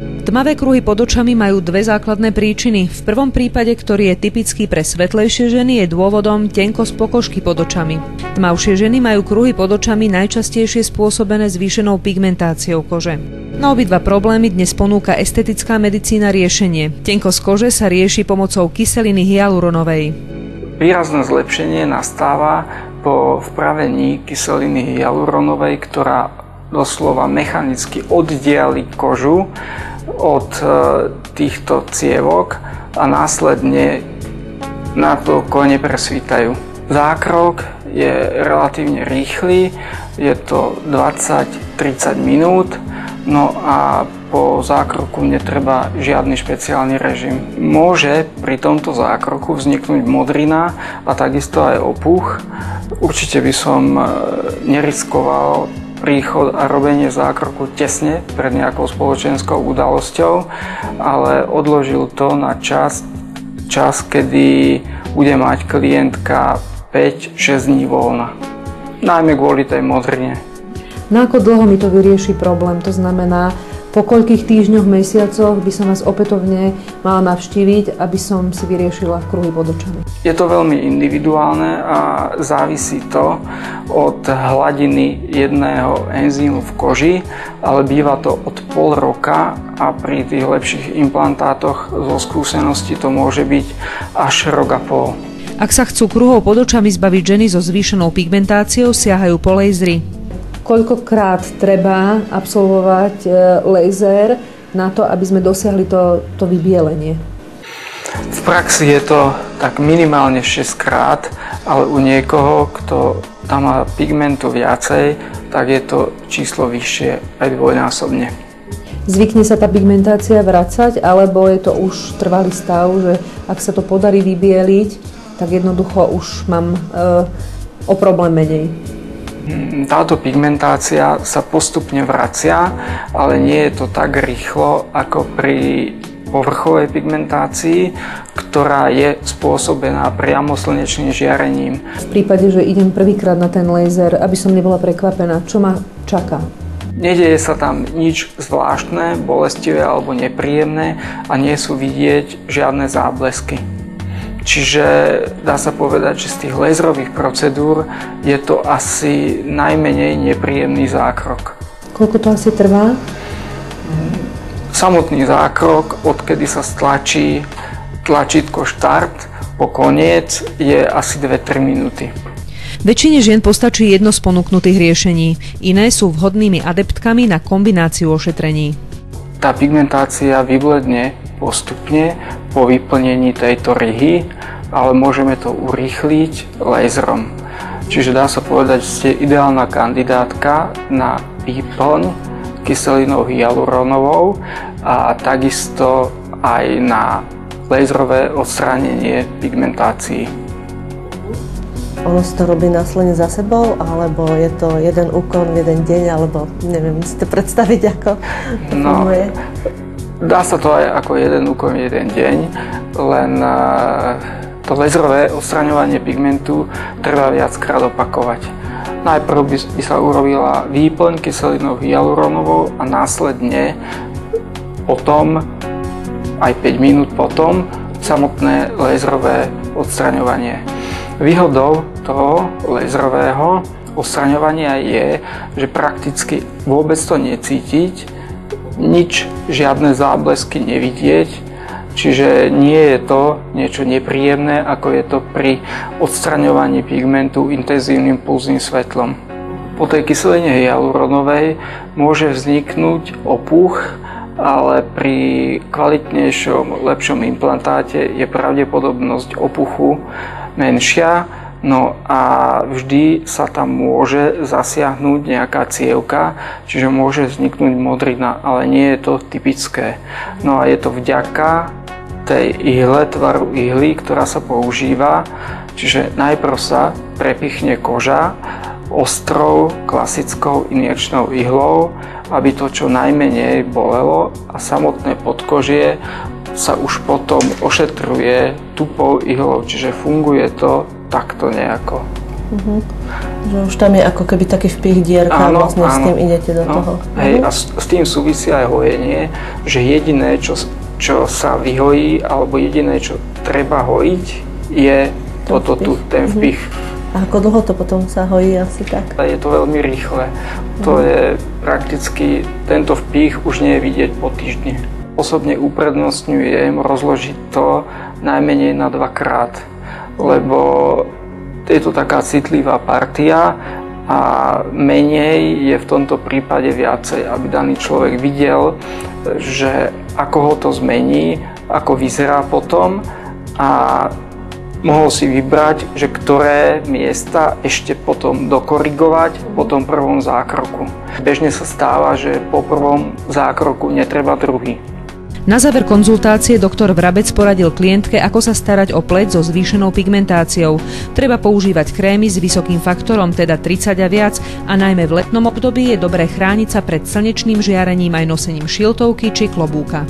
Tmavé kruhy pod očami majú dve základné príčiny. V prvom prípade, ktorý je typický pre svetlejšie ženy, je dôvodom tenkosť pokožky pod očami. Tmavšie ženy majú kruhy pod očami najčastejšie spôsobené zvýšenou pigmentáciou kože. Na obidva problémy dnes ponúka estetická medicína riešenie. Tenkosť kože sa rieši pomocou kyseliny hyaluronovej. Výrazné zlepšenie nastáva po vpravení kyseliny hyaluronovej, ktorá doslova mechanicky oddiali kožu od týchto cievok a následne na to nepresvítajú. Zákrok je relatívne rýchly, je to 20-30 minút, no a po zákroku netreba žiadny špeciálny režim. Môže pri tomto zákroku vzniknúť modrina a takisto aj opuch. Určite by som neriskoval príchod a robenie zákroku tesne pred nejakou spoločenskou udalosťou, ale odložil to na čas, kedy bude mať klientka 5-6 dní voľna. Najmä kvôli tej modrine. Na ako dlho mi to vyrieši problém? To znamená, po koľkých týždňoch, mesiacoch by som vás opätovne mala navštíviť, aby som si vyriešila kruhy pod očami? Je to veľmi individuálne a závisí to od hladiny jedného enzýmu v koži, ale býva to od pol roka a pri tých lepších implantátoch zo skúsenosti to môže byť až rok a pol. Ak sa chcú kruhov pod očami zbaviť ženy so zvýšenou pigmentáciou, siahajú po lasery. Koľkokrát treba absolvovať laser na to, aby sme dosiahli to vybielenie? V praxi je to tak minimálne 6 krát, ale u niekoho, kto tam má pigmentu viacej, tak je to číslo vyššie aj dvojnásobne. Zvykne sa tá pigmentácia vracať, alebo je to už trvalý stav, že ak sa to podarí vybieliť, tak jednoducho už mám o problém menej? Táto pigmentácia sa postupne vracia, ale nie je to tak rýchlo ako pri povrchovej pigmentácii, ktorá je spôsobená priamo slnečným žiarením. V prípade, že idem prvýkrát na ten laser, aby som nebola prekvapená, čo ma čaká? Nedeje sa tam nič zvláštne, bolestivé alebo nepríjemné a nie sú vidieť žiadne záblesky. Čiže dá sa povedať, že z tých laserových procedúr je to asi najmenej nepríjemný zákrok. Koľko to asi trvá? Samotný zákrok, odkedy sa stlačí tlačítko štart po koniec, je asi 2-3 minúty. Väčšine žien postačí jedno z ponúknutých riešení. Iné sú vhodnými adeptkami na kombináciu ošetrení. Tá pigmentácia vybledne postupne po vyplnení tejto ryhy, ale môžeme to urýchliť laserom. Čiže dá sa povedať, že ste ideálna kandidátka na výplň kyselinou hyaluronovou a takisto aj na laserové odstránenie pigmentácií. Ono si to robí následne za sebou, alebo je to jeden úkon v jeden deň, alebo neviem, musíte predstaviť, ako to funguje? Dá sa to aj ako jeden úkon v jeden deň, len to laserové odstraňovanie pigmentu treba viackrát opakovať. Najprv by sa urobila výplň kyselinou hyaluronovou a následne potom, aj 5 minút potom, samotné laserové odstraňovanie. Výhodou toho laserového odstraňovania je, že prakticky vôbec to necítiť, nič, žiadne záblesky nevidieť, čiže nie je to niečo nepríjemné, ako je to pri odstraňovaní pigmentu intenzívnym pulzným svetlom. Po tej kyseline hyaluronovej môže vzniknúť opuch, ale pri kvalitnejšom, lepšom implantáte je pravdepodobnosť opuchu menšia, no a vždy sa tam môže zasiahnuť nejaká cievka, čiže môže vzniknúť modrina, ale nie je to typické. No a je to vďaka tej ihle, tvaru ihly, ktorá sa používa, čiže najprv sa prepichne koža ostrou klasickou injekčnou ihlou, aby to čo najmenej bolelo a samotné podkožie sa už potom ošetruje tupou ihlou, čiže funguje to takto nejako. Že už tam je ako keby taký vpich dierka a vlastne s tým idete do toho. Hej, a s tým súvisí aj hojenie, že jediné, čo sa vyhojí, alebo jediné, čo treba hojiť, je ten vpich. A ako dlho to potom sa hojí asi tak? Je to veľmi rýchle. To je prakticky, tento vpich už nie je vidieť po týždni. Osobne uprednostňujem rozložiť to najmenej na 2-krát, lebo je to taká citlivá partia a menej je v tomto prípade viacej, aby daný človek videl, že ako ho to zmení, ako vyzerá potom a mohol si vybrať, že ktoré miesta ešte potom dokorigovať po tom prvom zákroku. Bežne sa stáva, že po prvom zákroku netreba druhý. Na záver konzultácie doktor Vrabec poradil klientke, ako sa starať o pleť so zvýšenou pigmentáciou. Treba používať krémy s vysokým faktorom, teda 30 a viac, a najmä v letnom období je dobré chrániť sa pred slnečným žiarením aj nosením šiltovky či klobúka.